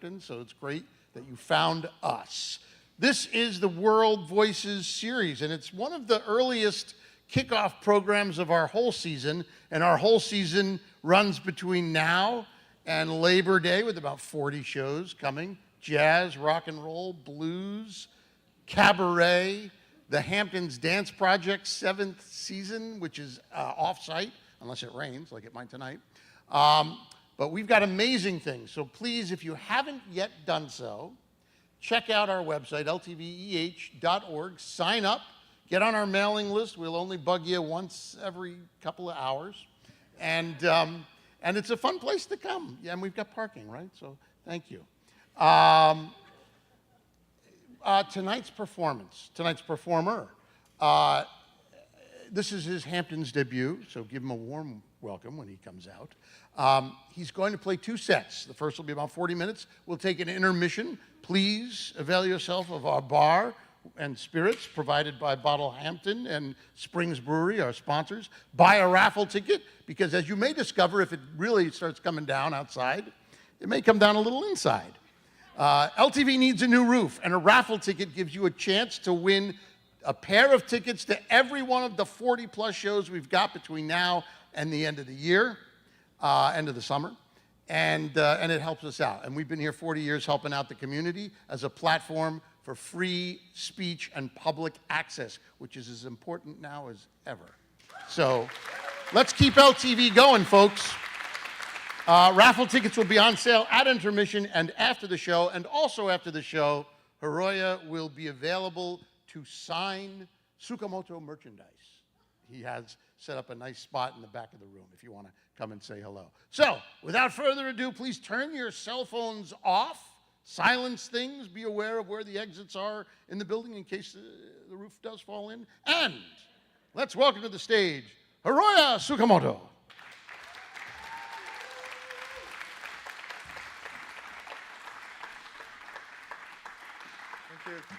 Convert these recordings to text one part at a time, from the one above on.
Hamptons, so it's great that you found us. This is the World Voices series, and it's one of the earliest kickoff programs of our whole season, and our whole season runs between now and Labor Day with about 40 shows coming. Jazz, rock and roll, blues, cabaret, the Hamptons Dance Project 7th season, which is off-site, unless it rains, like it might tonight. But we've got amazing things, so please, if you haven't yet done so, check out our website, ltveh.org, sign up, get on our mailing list. We'll only bug you once every couple of hours. And it's a fun place to come. Yeah, and we've got parking, right? So thank you. Tonight's performer, this is his Hamptons debut, so give him a warm welcome when he comes out. He's going to play 2 sets. The first will be about 40 minutes. We'll take an intermission. Please avail yourself of our bar and spirits provided by Bottle Hampton and Springs Brewery, our sponsors. Buy a raffle ticket, because as you may discover, if it really starts coming down outside, it may come down a little inside. LTV needs a new roof, and a raffle ticket gives you a chance to win a pair of tickets to every one of the 40-plus shows we've got between now and the end of the year, end of the summer, and it helps us out. And we've been here 40 years helping out the community as a platform for free speech and public access, which is as important now as ever. So let's keep LTV going, folks. Raffle tickets will be on sale at intermission and after the show, and also after the show, Hiroya will be available to sign Tsukamoto merchandise. He has set up a nice spot in the back of the room if you want to come and say hello. So, without further ado, please turn your cell phones off, silence things, be aware of where the exits are in the building in case the roof does fall in, and let's welcome to the stage, Hiroya Tsukamoto. Thank you.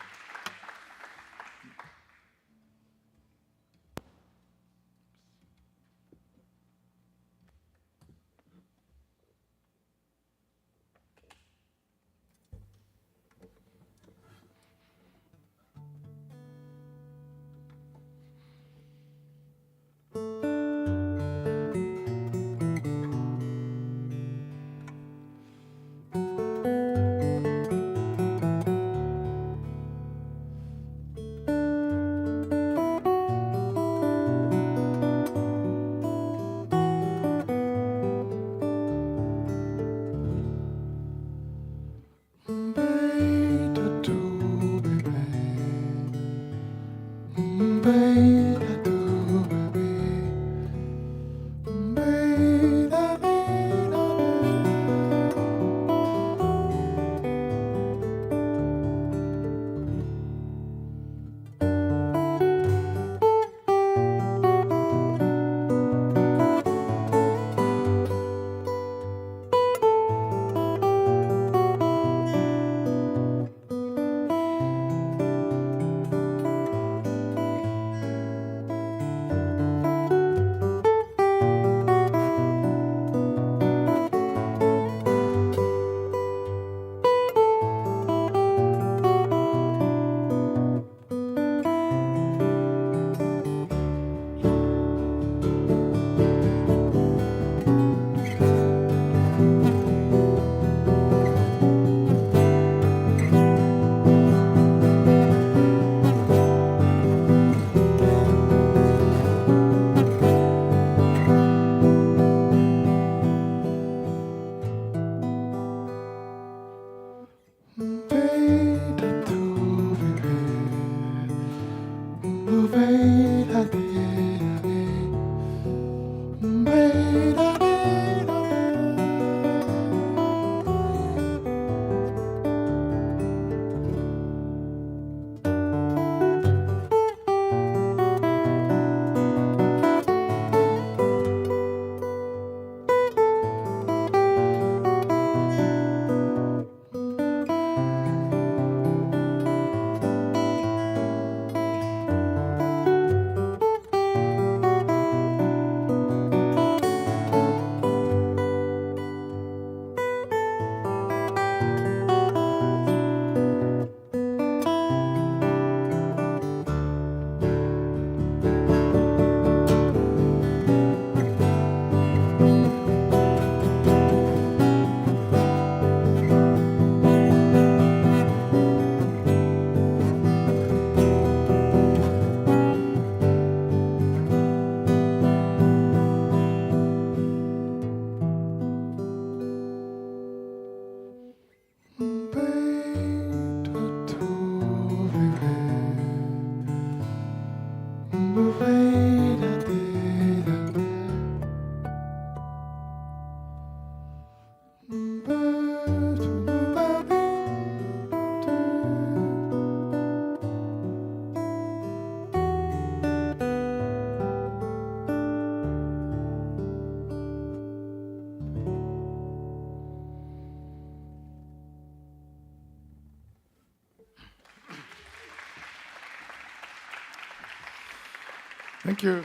Thank you.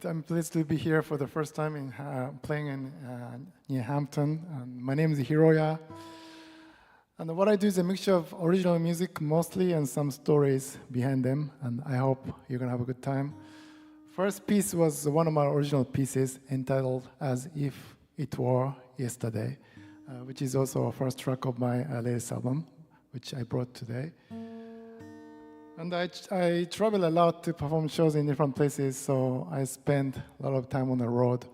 I'm pleased to be here for the first time in playing in near Hampton. My name is Hiroya. And what I do is a mixture of original music mostly and some stories behind them. And I hope you're going to have a good time. First piece was one of my original pieces entitled As If It Were Yesterday, which is also a first track of my latest album, which I brought today. And I travel a lot to perform shows in different places, so I spend a lot of time on the road.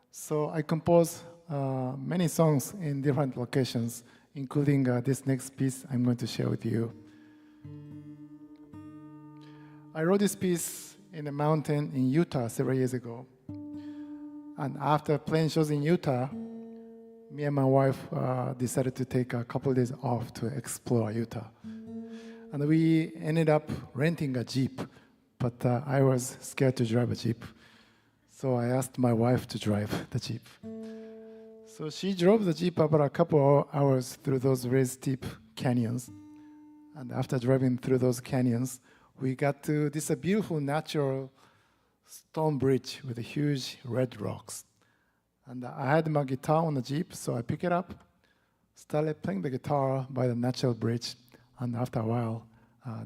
So I compose many songs in different locations, including this next piece I'm going to share with you. I wrote this piece in a mountain in Utah several years ago. And after playing shows in Utah, me and my wife decided to take a couple of days off to explore Utah. And we ended up renting a Jeep, but I was scared to drive a Jeep. So I asked my wife to drive the Jeep. So she drove the Jeep about a couple of hours through those very steep canyons. And after driving through those canyons, we got to this beautiful natural stone bridge with huge red rocks. And I had my guitar on the Jeep, so I picked it up, started playing the guitar by the natural bridge. And after a while,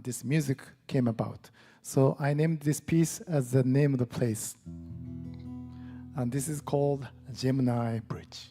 this music came about. So I named this piece as the name of the place. And this is called Gemini Bridge.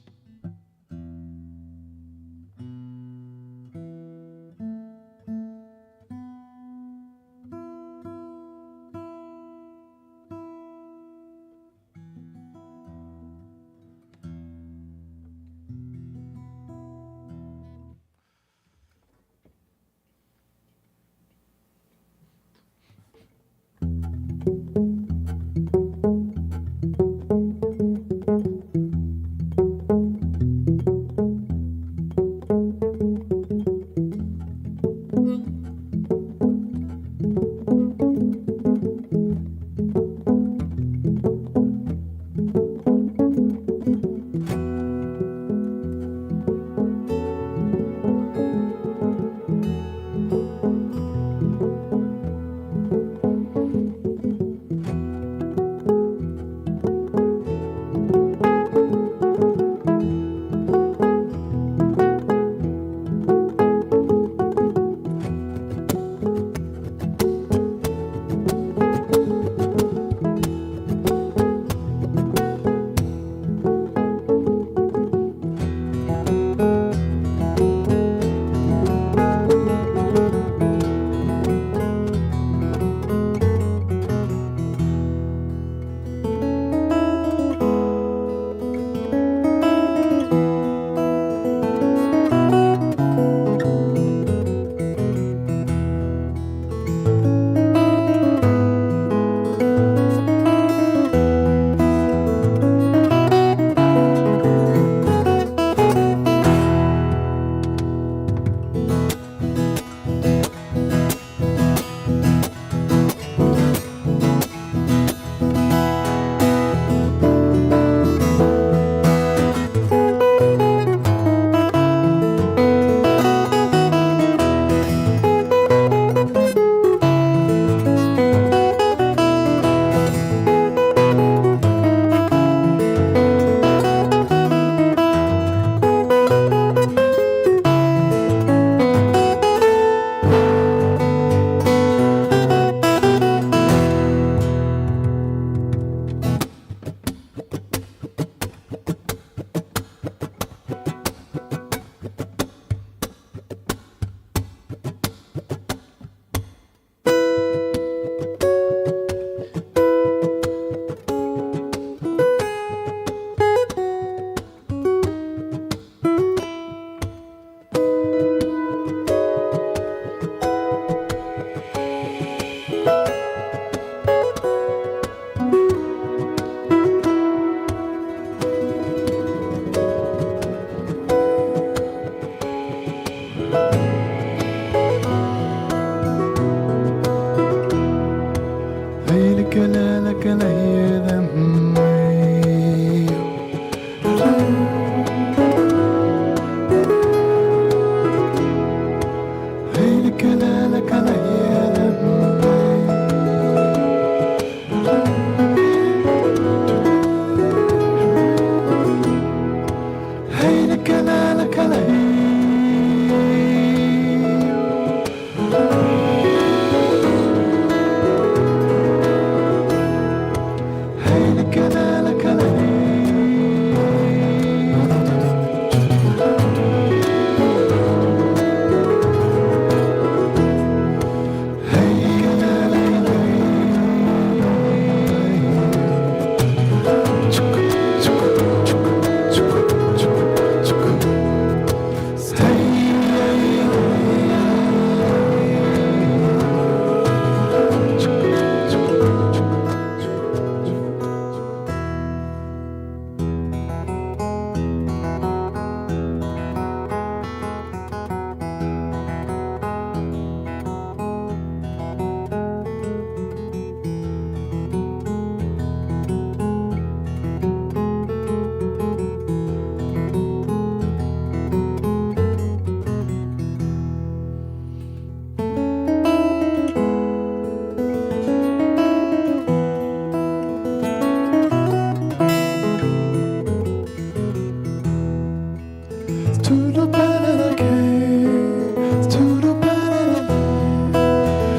to the banana cake, to the banana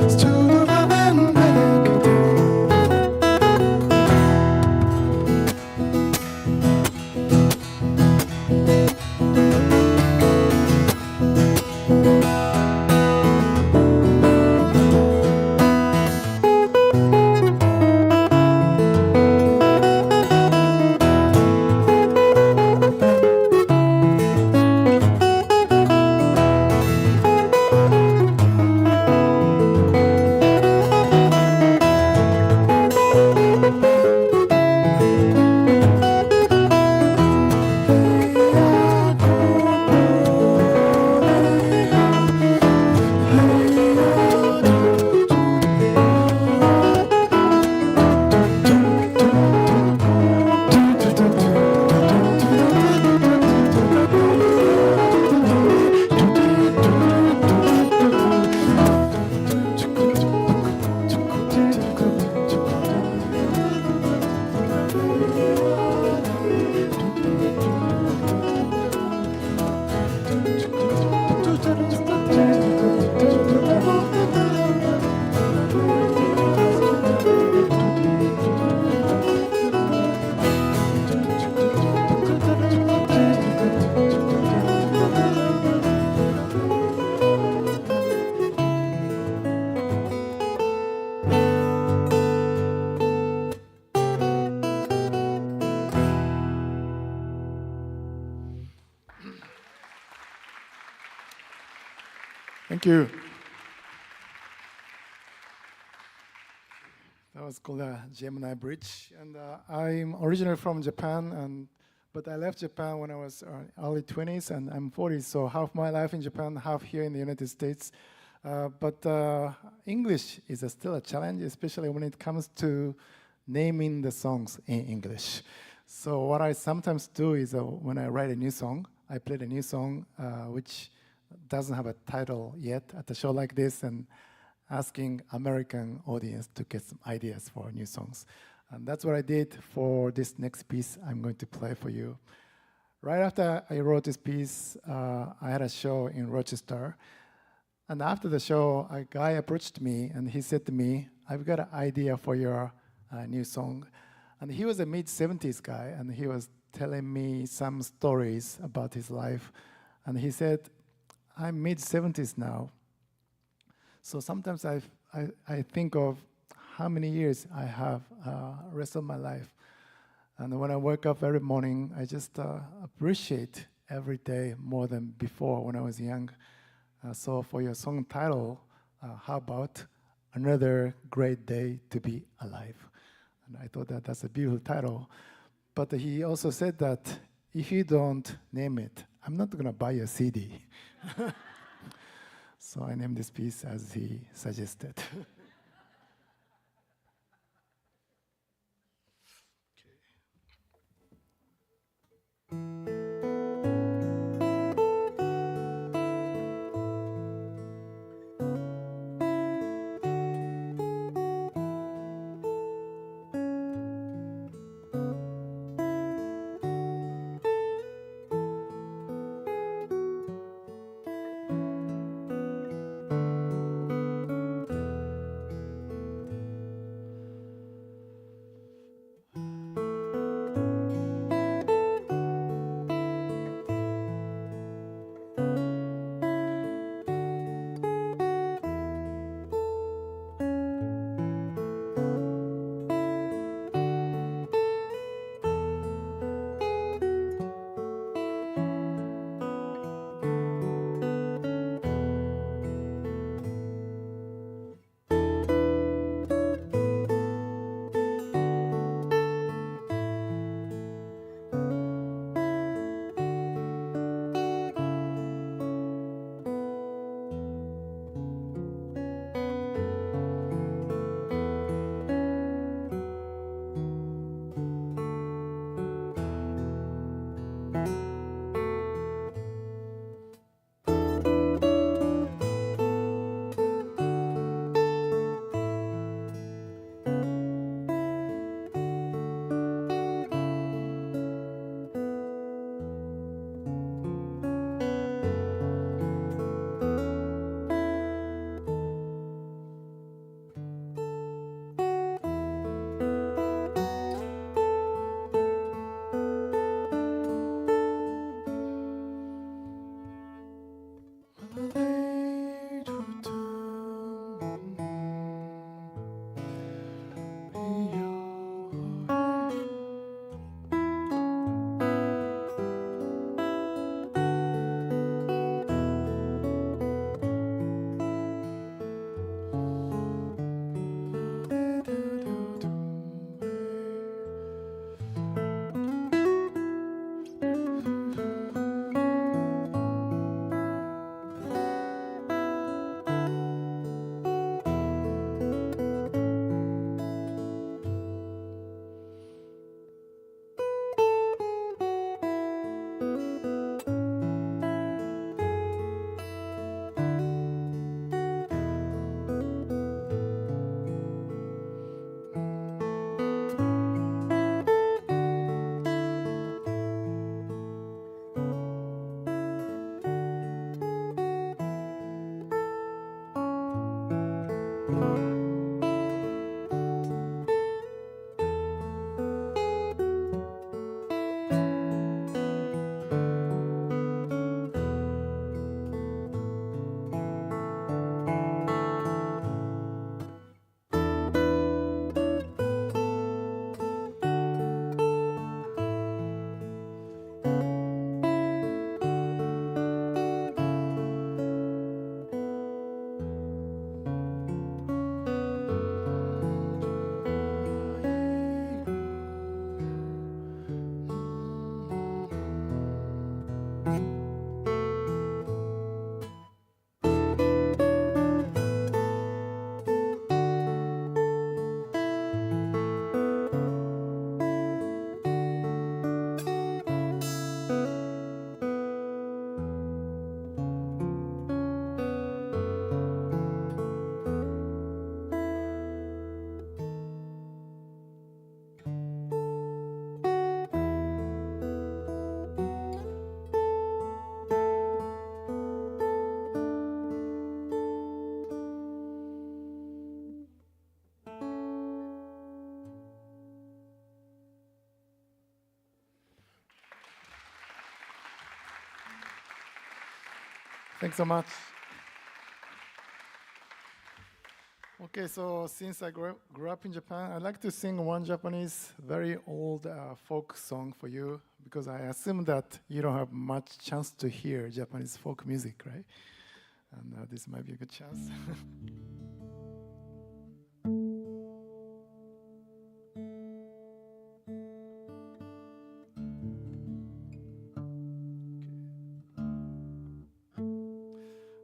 leaves, to the banana cake. Thank you. That was called Gemini Bridge, and I'm originally from Japan, but I left Japan when I was early 20s, and I'm 40, so half my life in Japan, half here in the United States. But English is still a challenge, especially when it comes to naming the songs in English. So what I sometimes do is when I write a new song, I play a new song which doesn't have a title yet at a show like this, and asking American audience to get some ideas for new songs. And that's what I did for this next piece I'm going to play for you. Right after I wrote this piece, I had a show in Rochester. And after the show, a guy approached me and he said to me, I've got an idea for your new song. And he was a mid-70s guy, and he was telling me some stories about his life. And he said, I'm mid-70s now. So sometimes I think of how many years I have rest of my life. And when I wake up every morning, I just appreciate every day more than before when I was young. So for your song title, how about Another Great Day to Be Alive? And I thought that that's a beautiful title. But he also said that if you don't name it, I'm not going to buy a CD. So I named this piece as he suggested. Thanks so much. Okay, so since I grew up in Japan, I'd like to sing one Japanese very old folk song for you because I assume that you don't have much chance to hear Japanese folk music, right? And this might be a good chance.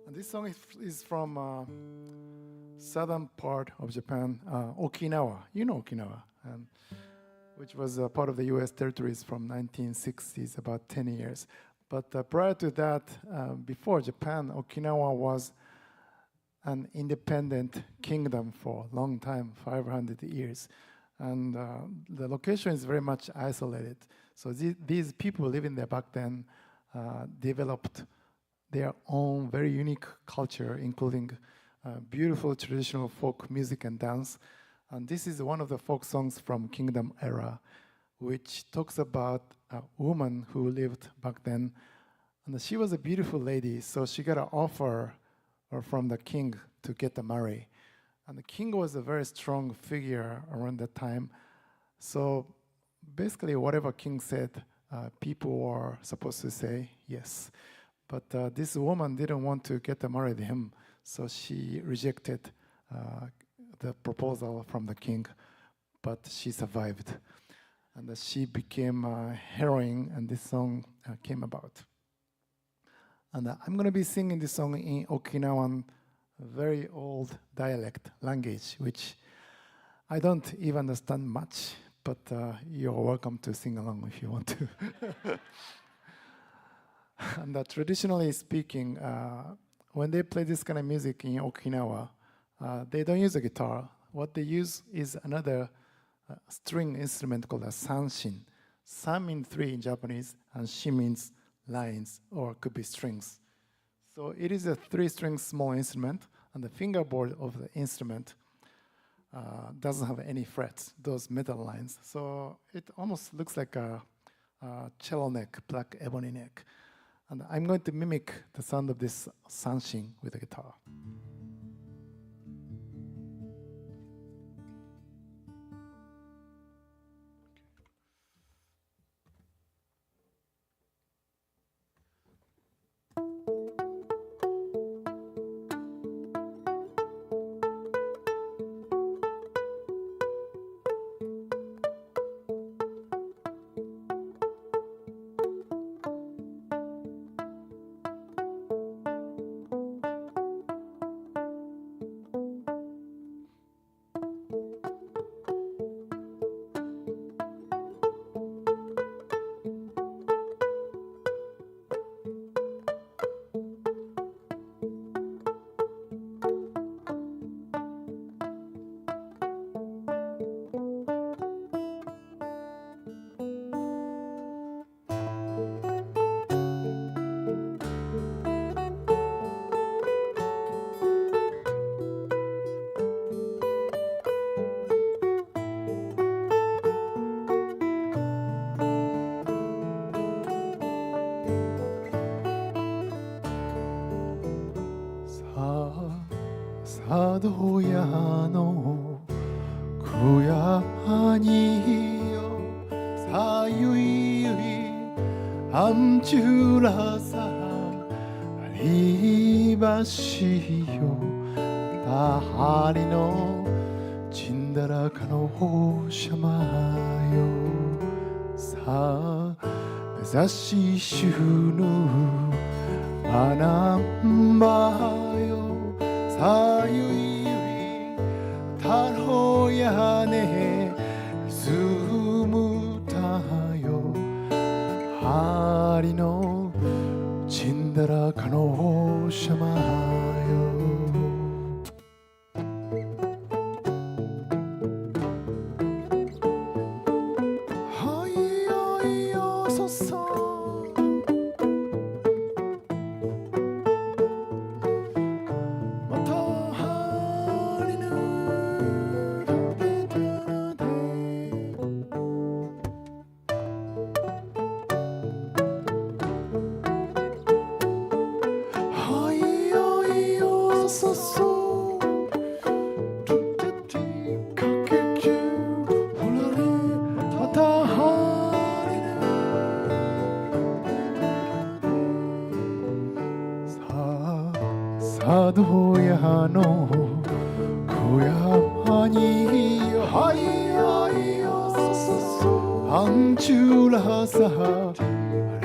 And this song is from southern part of Japan, Okinawa. You know Okinawa, which was part of the U.S. territories from 1960s, about 10 years. But prior to that, before Japan, Okinawa was an independent kingdom for a long time, 500 years. And the location is very much isolated. So these people living there back then developed their own very unique culture, including beautiful traditional folk music and dance. And this is one of the folk songs from Kingdom era, which talks about a woman who lived back then. And she was a beautiful lady, so she got an offer from the king to get married. And the king was a very strong figure around that time. So basically, whatever king said, people were supposed to say yes. But this woman didn't want to get married him, so she rejected the proposal from the king, but she survived. And she became a heroine, and this song came about. And I'm going to be singing this song in Okinawan, very old dialect language, which I don't even understand much, but you're welcome to sing along if you want to. And traditionally speaking, when they play this kind of music in Okinawa, they don't use a guitar. What they use is another string instrument called a sanshin. San means three in Japanese, and shi means lines, or could be strings. So it is a three-string small instrument, and the fingerboard of the instrument doesn't have any frets, those metal lines. So it almost looks like a cello neck, black ebony neck. And I'm going to mimic the sound of this sanshin with a guitar.佐渡屋の小屋によさゆいゆいあんちゅらさありばしよたはりのちんだらかのおしゃまよさあ目指ししゅぬあなんばよさゆいゆいたろやねずむたよはりのちんだらかのおしゃまよは角屋の小山にはいはいよそそそアンチュラサ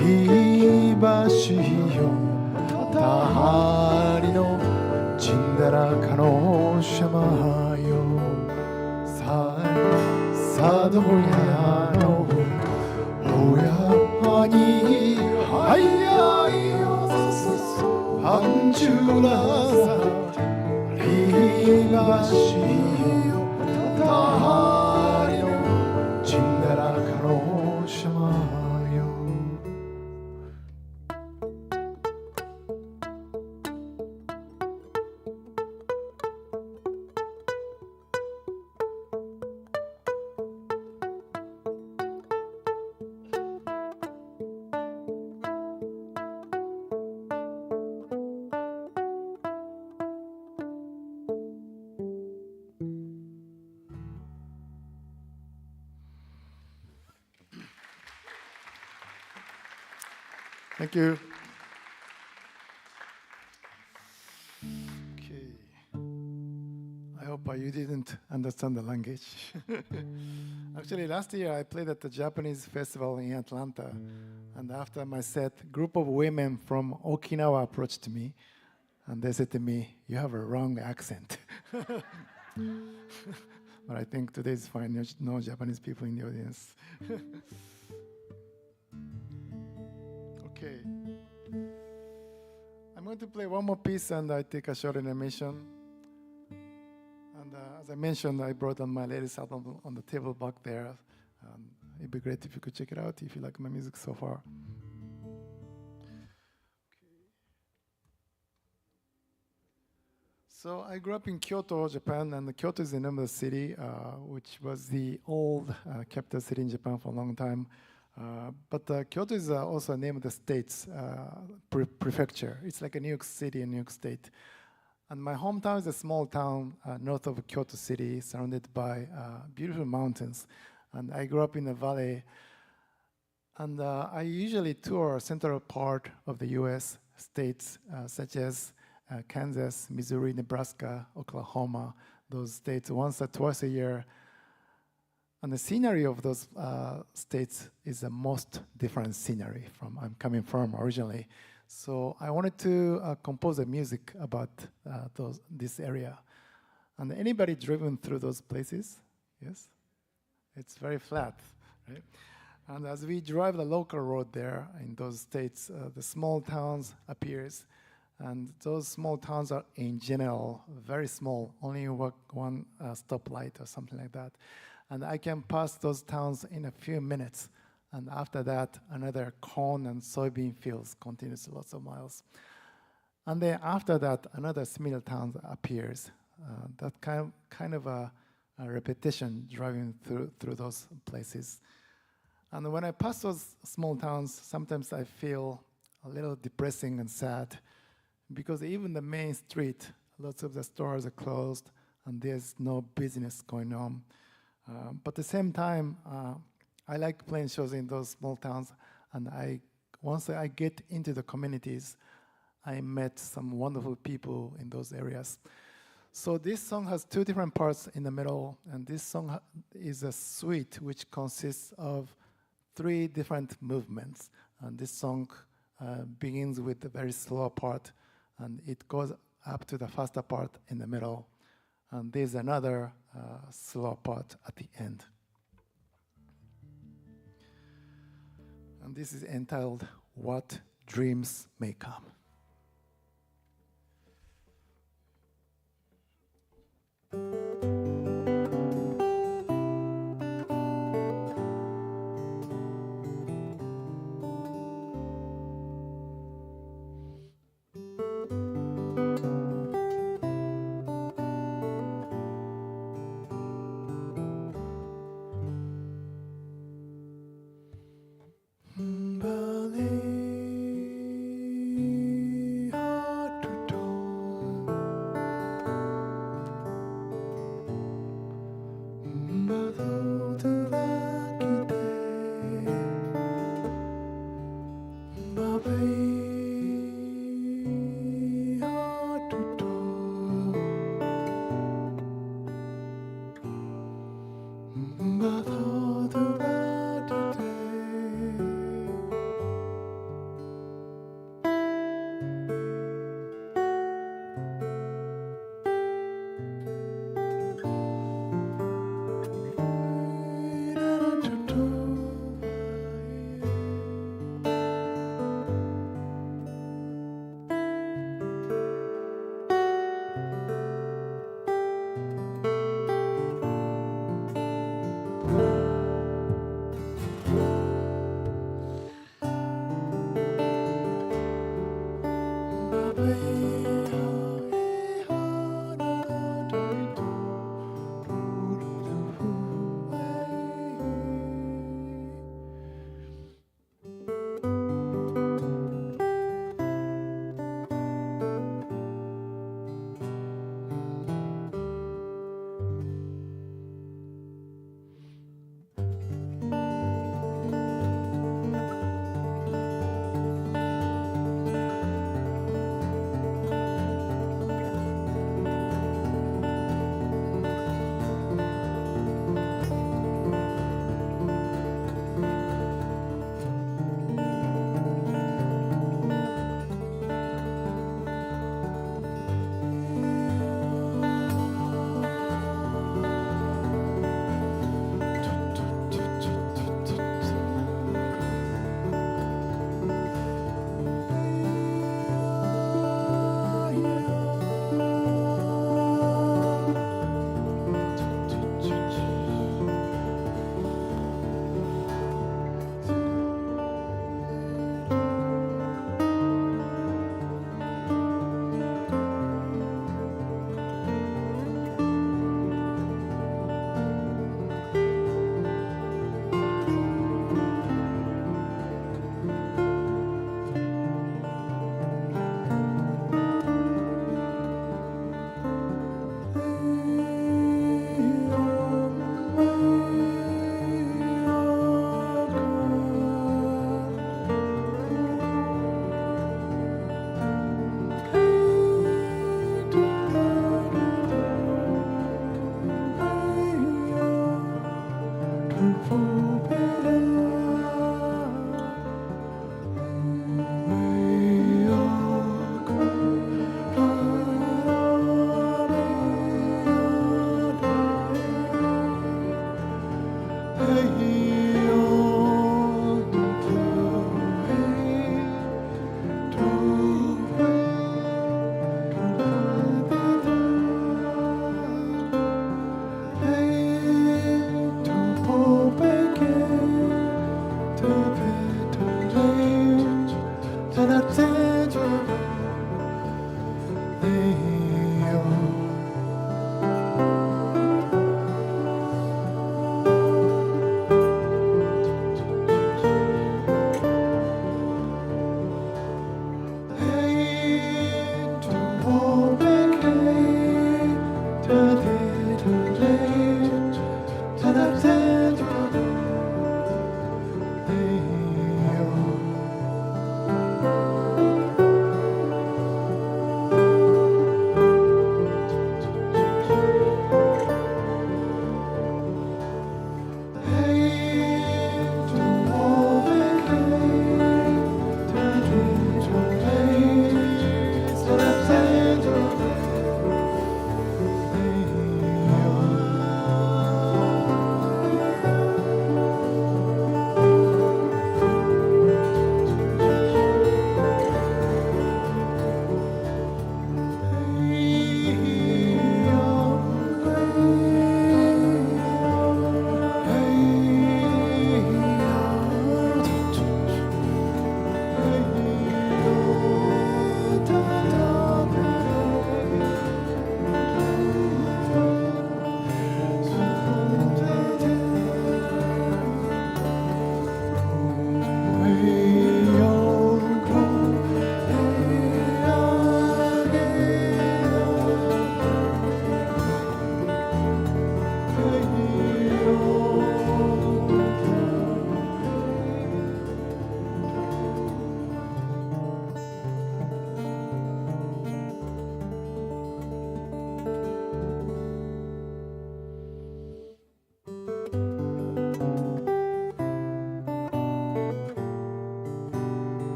リバシよたはりのちんだらかのしゃまよさどやのおやにはいはいよそそそアンチュラサリバシよたはりのちんだらかのしゃまよThank you. Okay. I hope you didn't understand the language. Actually, last year I played at the Japanese festival in Atlanta, and after my set, a group of women from Okinawa approached me, and they said to me, "You have a wrong accent." But I think today is fine. There's no Japanese people in the audience. Okay. I'm going to play one more piece and I take a short animation. And as I mentioned, I brought on my latest album on the table back there. It'd be great if you could check it out if you like my music so far. So I grew up in Kyoto, Japan, and Kyoto is the name of the city, which was the old capital city in Japan for a long time. But Kyoto is also a name of the state's prefecture. It's like a New York City and New York State. And my hometown is a small town north of Kyoto City, surrounded by beautiful mountains. And I grew up in the valley. And I usually tour central part of the U.S. states, such as Kansas, Missouri, Nebraska, Oklahoma, those states once or twice a year. And the scenery of those states is the most different scenery from I'm coming from originally. So I wanted to compose a music about this area. And anybody driven through those places? Yes? It's very flat, right? And as we drive the local road there in those states, the small towns appears. And those small towns are in general very small, only one stoplight or something like that. And I can pass those towns in a few minutes. And after that, another corn and soybean fields continues lots of miles. And then after that, another similar town appears. That kind of a repetition driving through those places. And when I pass those small towns, sometimes I feel a little depressing and sad because even the main street, lots of the stores are closed and there's no business going on. But at the same time, I like playing shows in those small towns, and once I get into the communities, I met some wonderful people in those areas. So this song has two different parts in the middle, and this song is a suite which consists of 3 different movements. And this song begins with a very slow part, and it goes up to the faster part in the middle. And there's another slow part at the end. And this is entitled, What Dreams May Come. To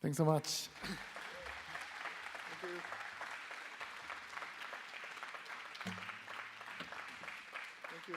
Thanks so much. Thank you.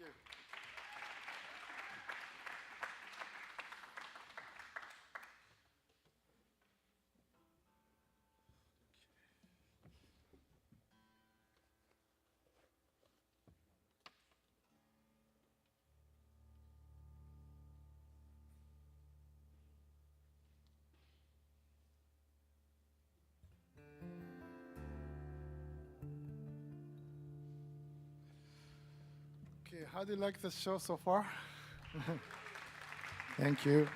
you. Okay, how do you like the show so far? Thank you.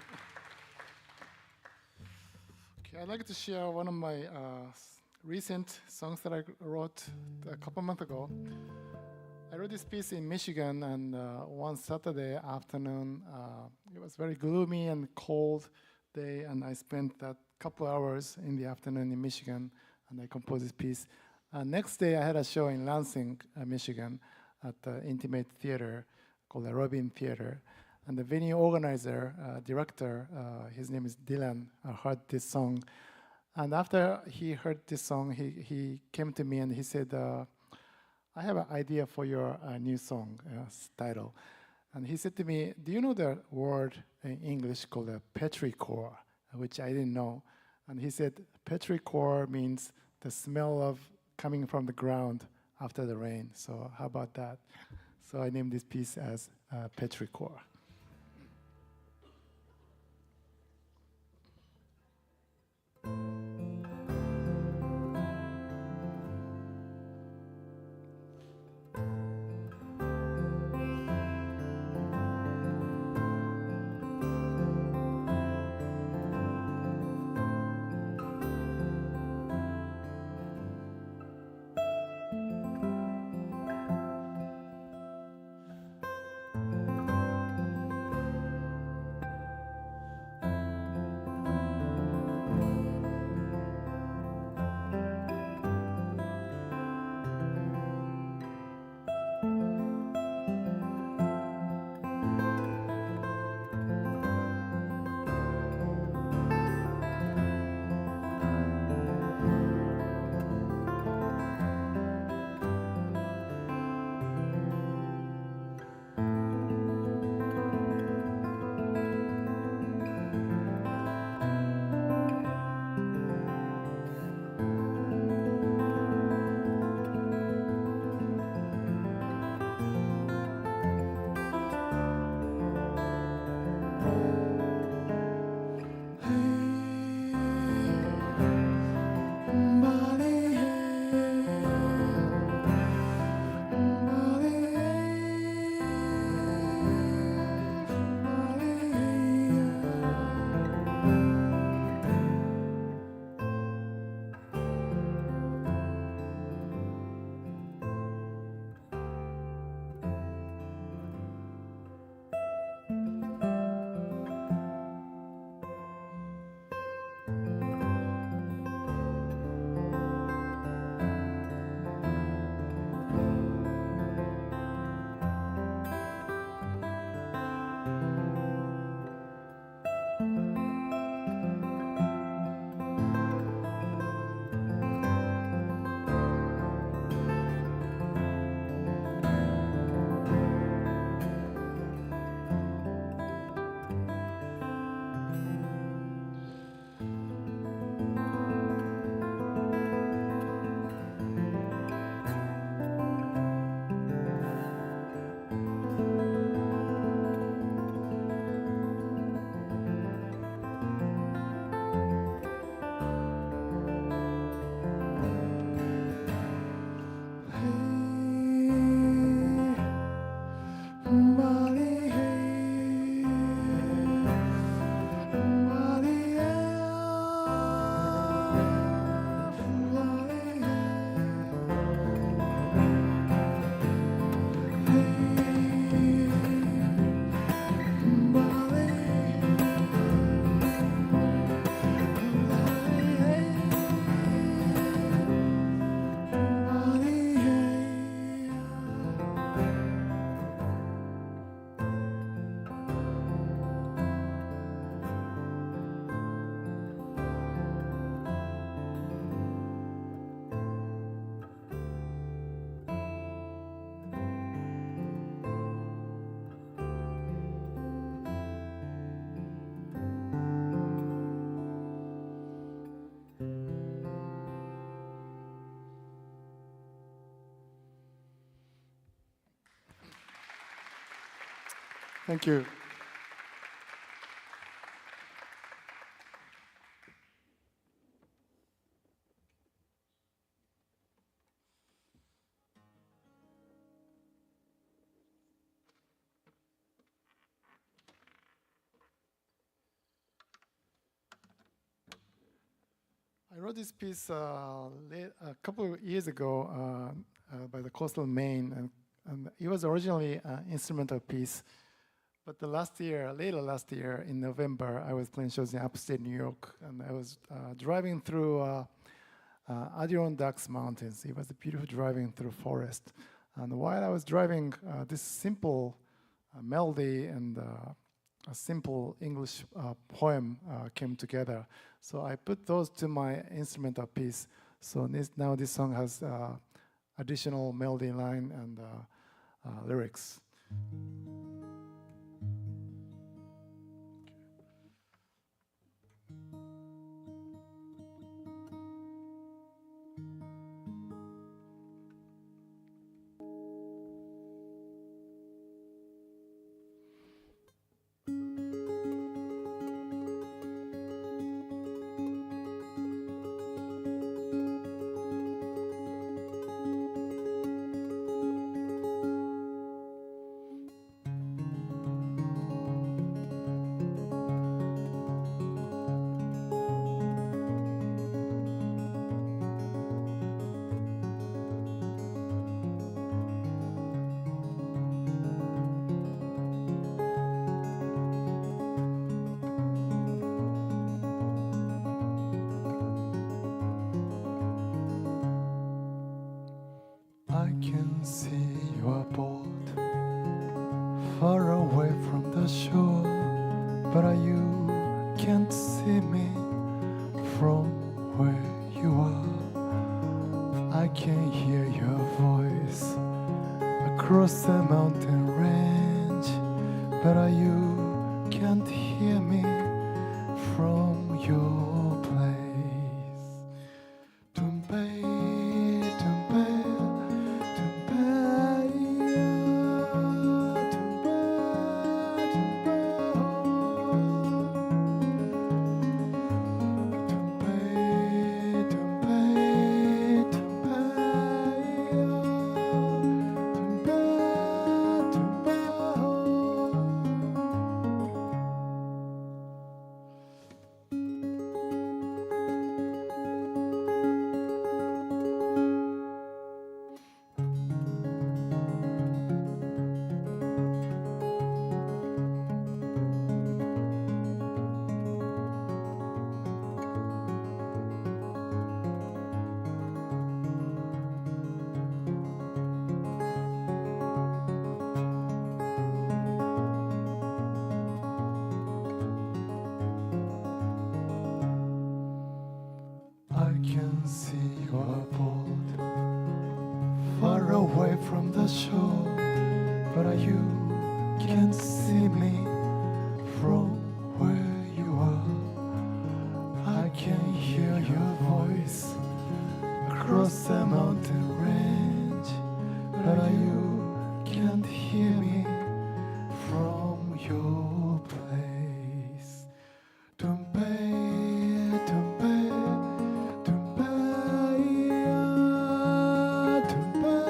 Okay, I'd like to share one of my recent songs that I wrote a couple months ago. I wrote this piece in Michigan, and one Saturday afternoon, it was very gloomy and cold day, and I spent that couple hours in the afternoon in Michigan, and I composed this piece. Next day, I had a show in Lansing, Michigan, at the Intimate Theater called the Robin Theater. And the venue organizer, director, his name is Dylan, heard this song. And after he heard this song, he came to me and he said, I have an idea for your new song title. And he said to me, do you know the word in English called a petrichor, which I didn't know. And he said, petrichor means the smell of coming from the ground after the rain. So how about that? So I named this piece as petrichor. Thank you. I wrote this piece a couple of years ago by the coastal Maine, and it was originally an instrumental piece. But later last year in November, I was playing shows in upstate New York, and I was driving through Adirondacks Mountains. It was beautiful driving through forest. And while I was driving, this simple melody and a simple English poem came together. So I put those to my instrumental piece. So now this song has additional melody line and lyrics. I can see your boat far away from the shore, but you can't see me from where you are. I can hear your voice across the mountain range, but you can't hear me from your place. Tumbay, tumbay, tumbay, I can see your boat far away from the shore, but you can't see me from where you are. I can hear your voice across the mountain range, but you can't hear me from your place. Tumbay, tumbay, tumbay, tumbay, tumbay.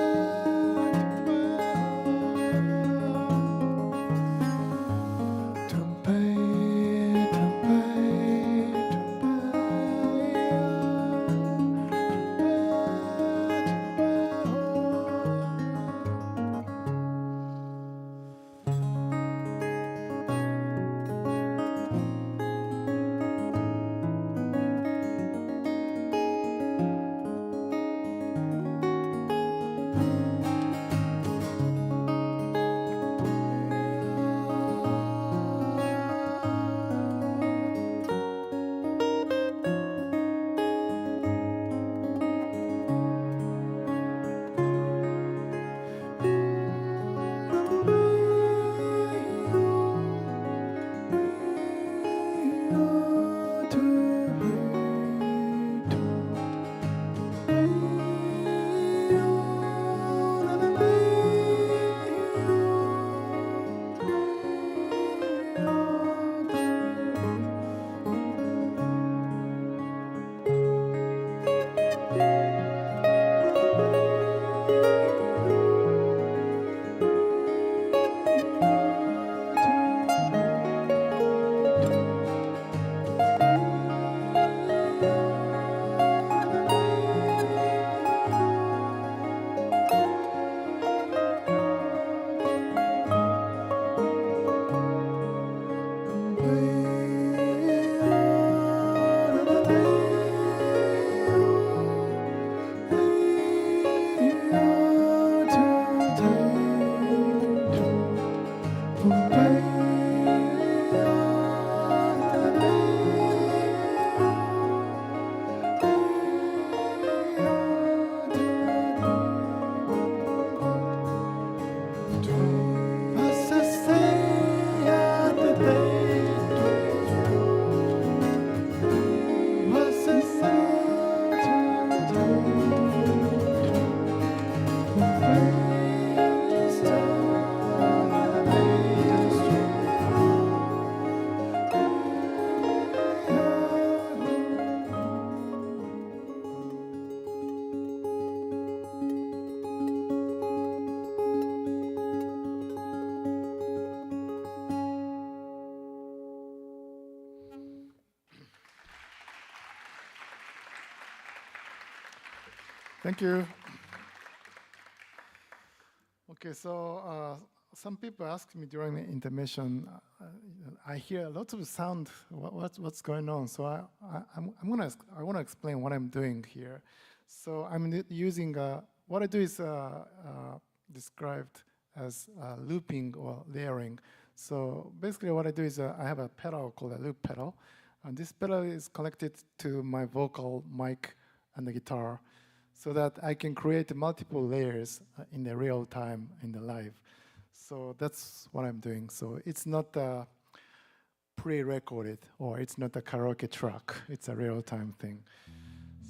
Thank you. Okay, so some people ask me during the intermission, I hear lots of sound. What's going on? So I want to explain what I'm doing here. So I'm using what I do is described as looping or layering. So basically, what I do is I have a pedal called a loop pedal, and this pedal is connected to my vocal mic and the guitar, so that I can create multiple layers in the real time in the live. So that's what I'm doing. So it's not pre-recorded or it's not a karaoke track. It's a real-time thing.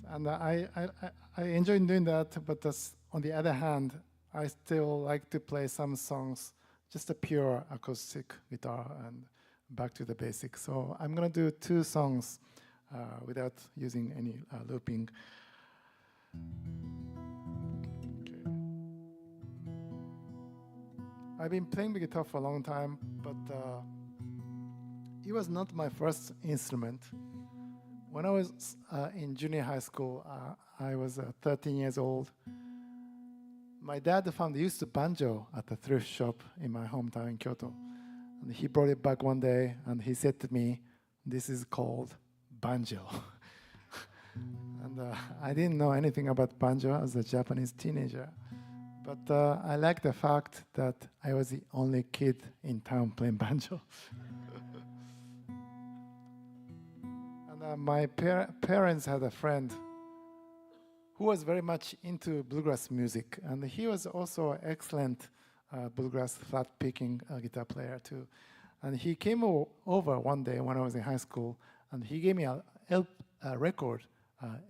And I enjoy doing that, but on the other hand, I still like to play some songs, just a pure acoustic guitar and back to the basics. So I'm gonna do 2 songs without using any looping. Okay. I've been playing the guitar for a long time, but it was not my first instrument. When I was in junior high school, I was 13 years old. My dad found a used banjo at the thrift shop in my hometown in Kyoto. And he brought it back one day and he said to me, "This is called banjo." And I didn't know anything about banjo as a Japanese teenager. But I like the fact that I was the only kid in town playing banjo. And my parents had a friend who was very much into bluegrass music. And he was also an excellent bluegrass flat-picking guitar player too. And he came over one day when I was in high school, and he gave me a record,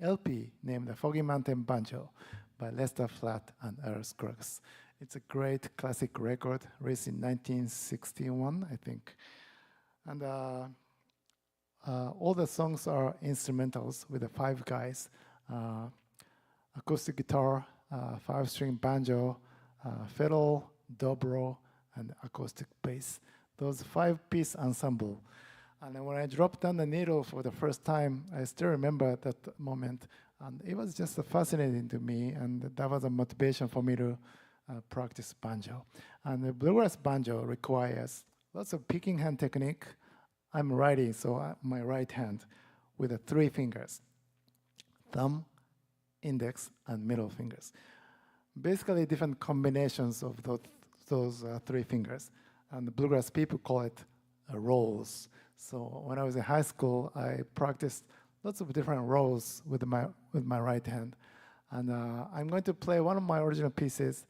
LP, named the Foggy Mountain Banjo by Lester Flatt and Earl Scruggs. It's a great classic record, released in 1961, I think. And all the songs are instrumentals with the 5 guys, acoustic guitar, 5-string banjo, fiddle, dobro, and acoustic bass. Those 5-piece ensemble. And then when I dropped down the needle for the first time, I still remember that moment. And it was just fascinating to me, and that was a motivation for me to practice banjo. And the bluegrass banjo requires lots of picking hand technique. I'm writing, so my right hand with the 3 fingers, thumb, index, and middle fingers. Basically, different combinations of those 3 fingers. And the bluegrass people call it rolls. So when I was in high school, I practiced lots of different rolls with my right hand. And I'm going to play one of my original pieces.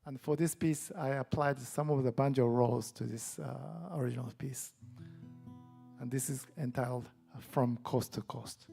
And for this piece, I applied some of the banjo rolls to this original piece. And this is entitled From Coast to Coast.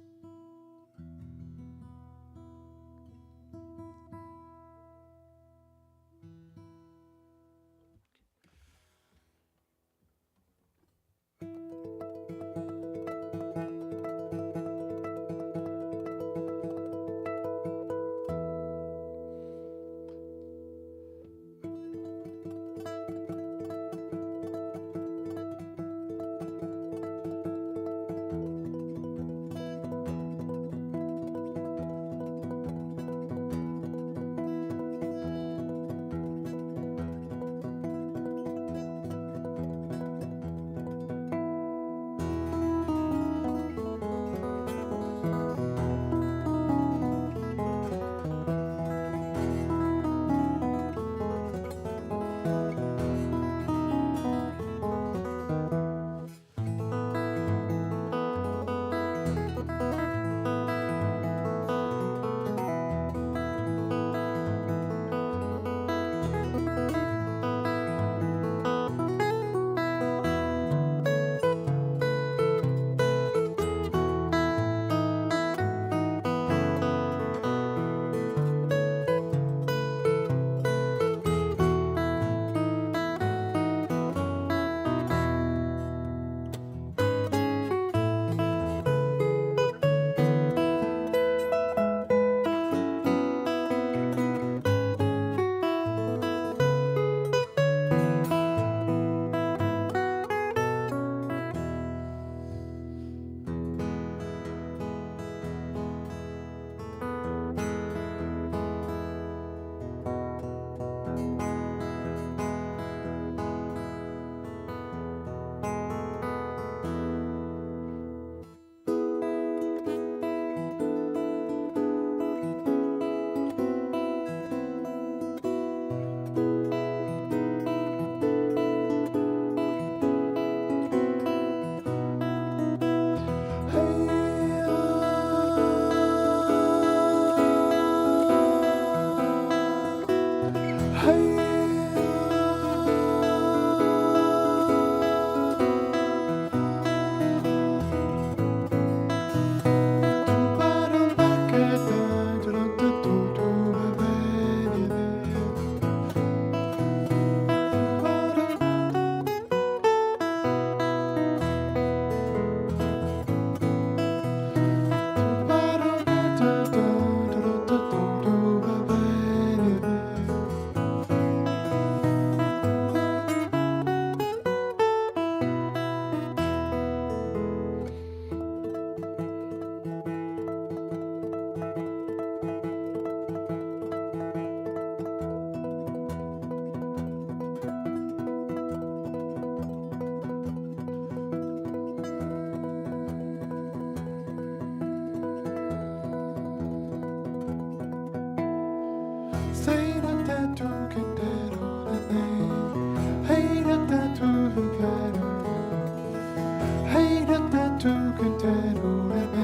그대로라네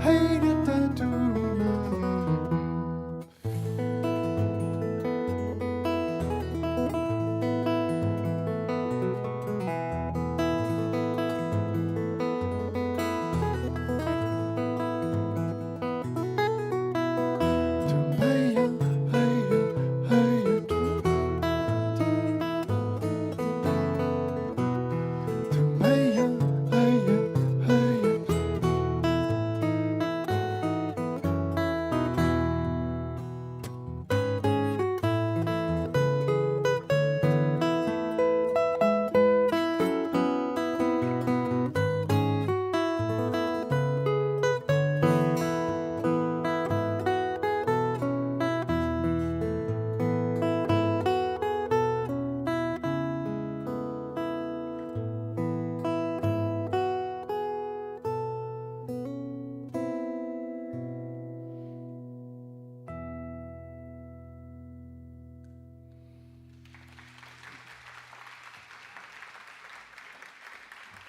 하이렸다 두면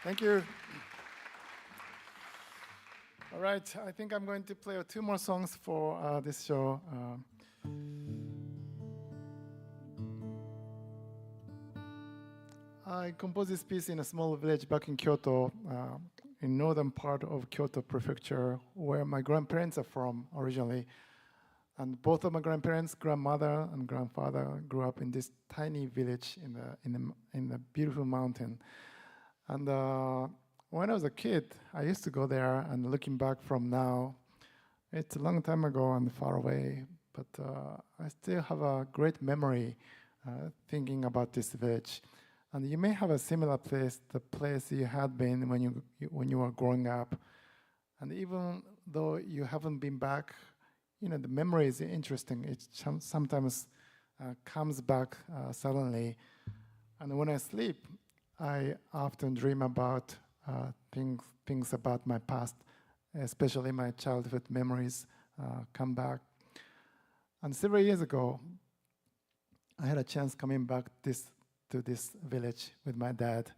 Thank you. All right, I think I'm going to play two more songs for this show. I composed this piece in a small village back in Kyoto, in northern part of Kyoto Prefecture, where my grandparents are from originally. And both of my grandparents, grandmother and grandfather, grew up in this tiny village in the beautiful mountain. And when I was a kid, I used to go there, and looking back from now, it's a long time ago and far away, but I still have a great memory thinking about this village. And you may have a similar place, the place you had been when you were growing up. And even though you haven't been back, you know, the memory is interesting. It sometimes comes back suddenly. And when I sleep, I often dream about things about my past, especially my childhood memories come back. And several years ago, I had a chance coming back to this village with my dad,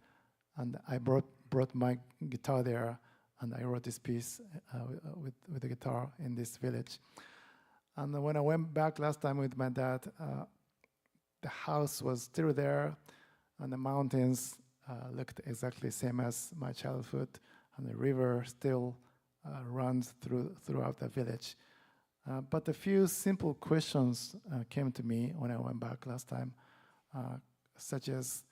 and I brought my guitar there, and I wrote this piece with the guitar in this village. And when I went back last time with my dad, the house was still there, and the mountains looked exactly the same as my childhood, and the river still runs throughout the village. But a few simple questions came to me when I went back last time, such as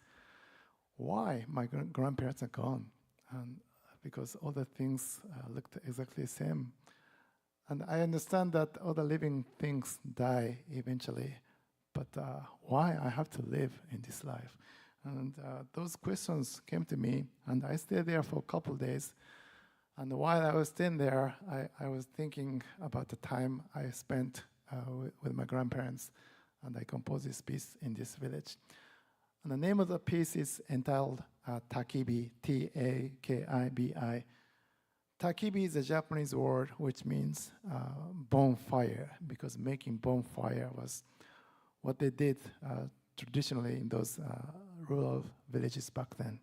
why my grandparents are gone, and because all the things looked exactly the same. And I understand that all the living things die eventually, but why I have to live in this life? And those questions came to me, and I stayed there for a couple of days. And while I was staying there, I was thinking about the time I spent with my grandparents, and I composed this piece in this village. And the name of the piece is entitled Takibi, T-A-K-I-B-I. Takibi is a Japanese word which means bonfire, because making bonfire was what they did traditionally in those rural villages back then.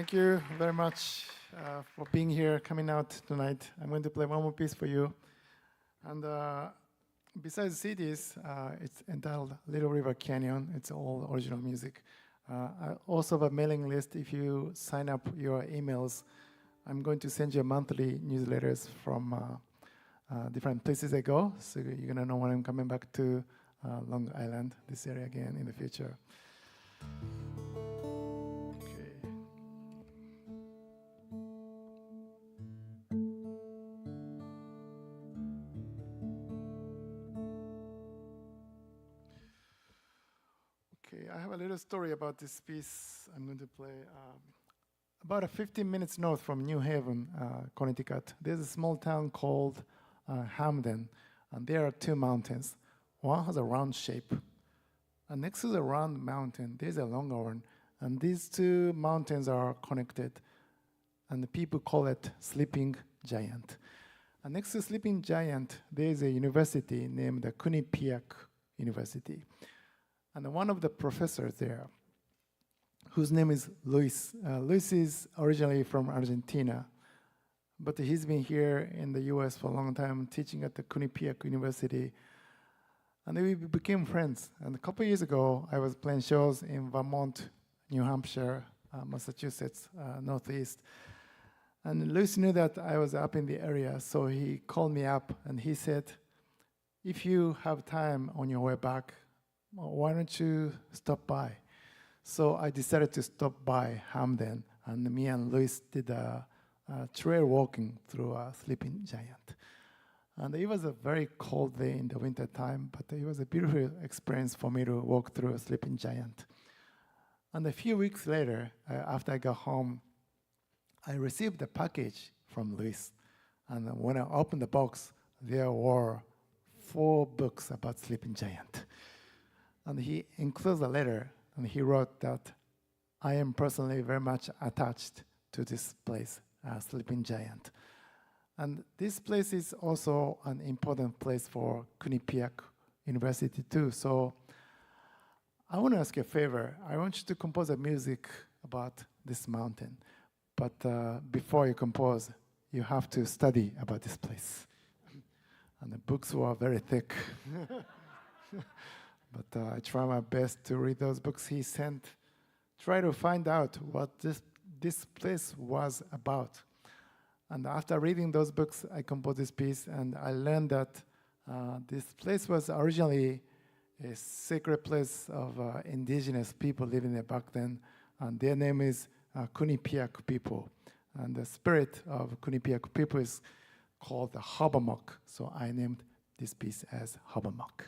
Thank you very much for being here, coming out tonight. I'm going to play one more piece for you. And besides CDs, it's entitled Little River Canyon. It's all original music. I also have a mailing list. If you sign up your emails, I'm going to send you monthly newsletters from different places I go. So you're going to know when I'm coming back to Long Island, this area again in the future. Okay, I have a little story about this piece I'm going to play. About 15 minutes north from New Haven, Connecticut, there's a small town called Hamden, and there are two mountains. One has a round shape, and next to the round mountain, there's a longer one, and these two mountains are connected, and the people call it Sleeping Giant. And next to Sleeping Giant, there's a university named the Quinnipiac University. And one of the professors there, whose name is Luis. Luis is originally from Argentina, but he's been here in the US for a long time, teaching at the Quinnipiac University. And we became friends. And a couple years ago, I was playing shows in Vermont, New Hampshire, Massachusetts, Northeast. And Luis knew that I was up in the area, so he called me up and he said, if you have time on your way back, why don't you stop by? So I decided to stop by Hamden, and me and Luis did a trail walking through Sleeping Giant. And it was a very cold day in the winter time, but it was a beautiful experience for me to walk through Sleeping Giant. And a few weeks later, after I got home, I received a package from Luis. And when I opened the box, there were 4 books about Sleeping Giant. And he enclosed a letter, and he wrote that I am personally very much attached to this place, Sleeping Giant. And this place is also an important place for Quinnipiac University too. So I want to ask you a favor. I want you to compose a music about this mountain. But before you compose, you have to study about this place. And the books were very thick. But I try my best to read those books he sent, try to find out what this place was about. And after reading those books, I composed this piece, and I learned that this place was originally a sacred place of indigenous people living there back then, and their name is Quinnipiac people. And the spirit of Quinnipiac people is called the Hobomok, so I named this piece as Hobomok.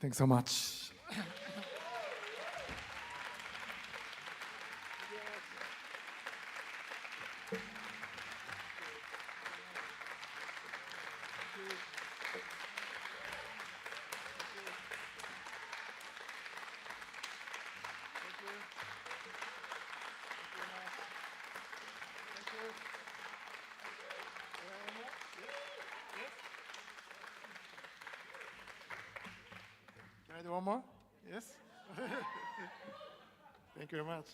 Thanks so much. Can I do one more? Yes? Thank you very much.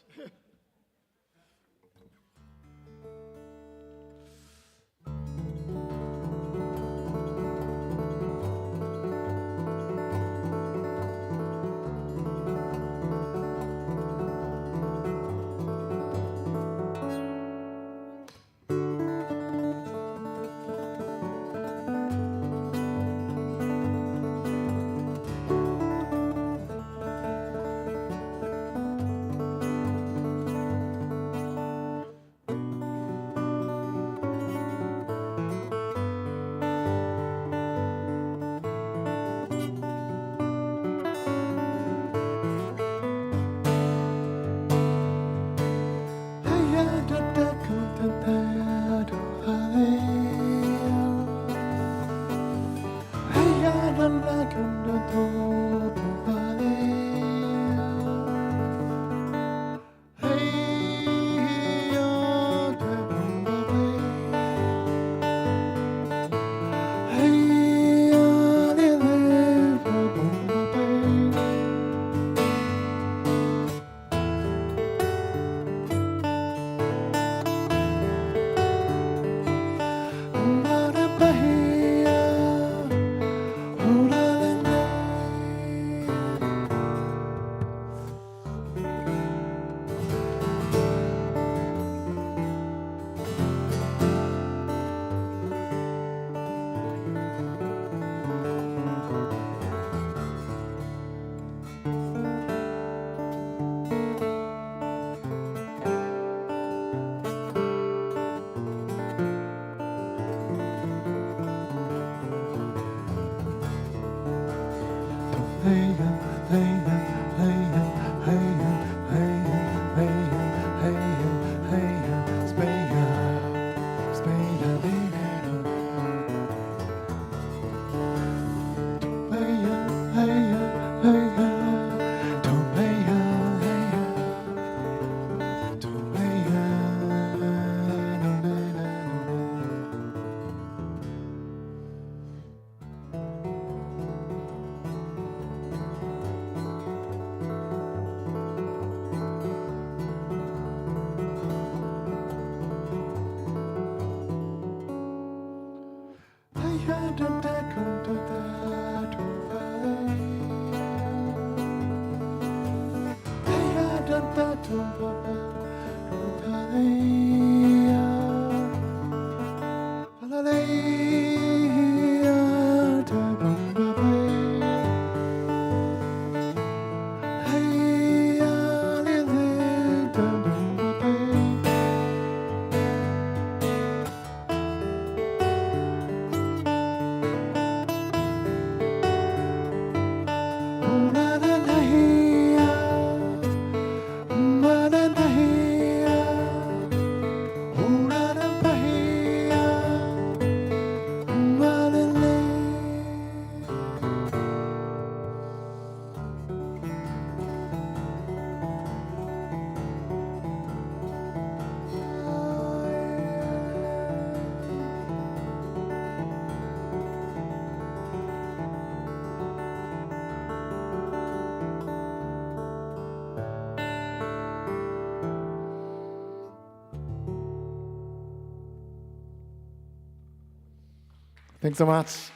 Thanks so much.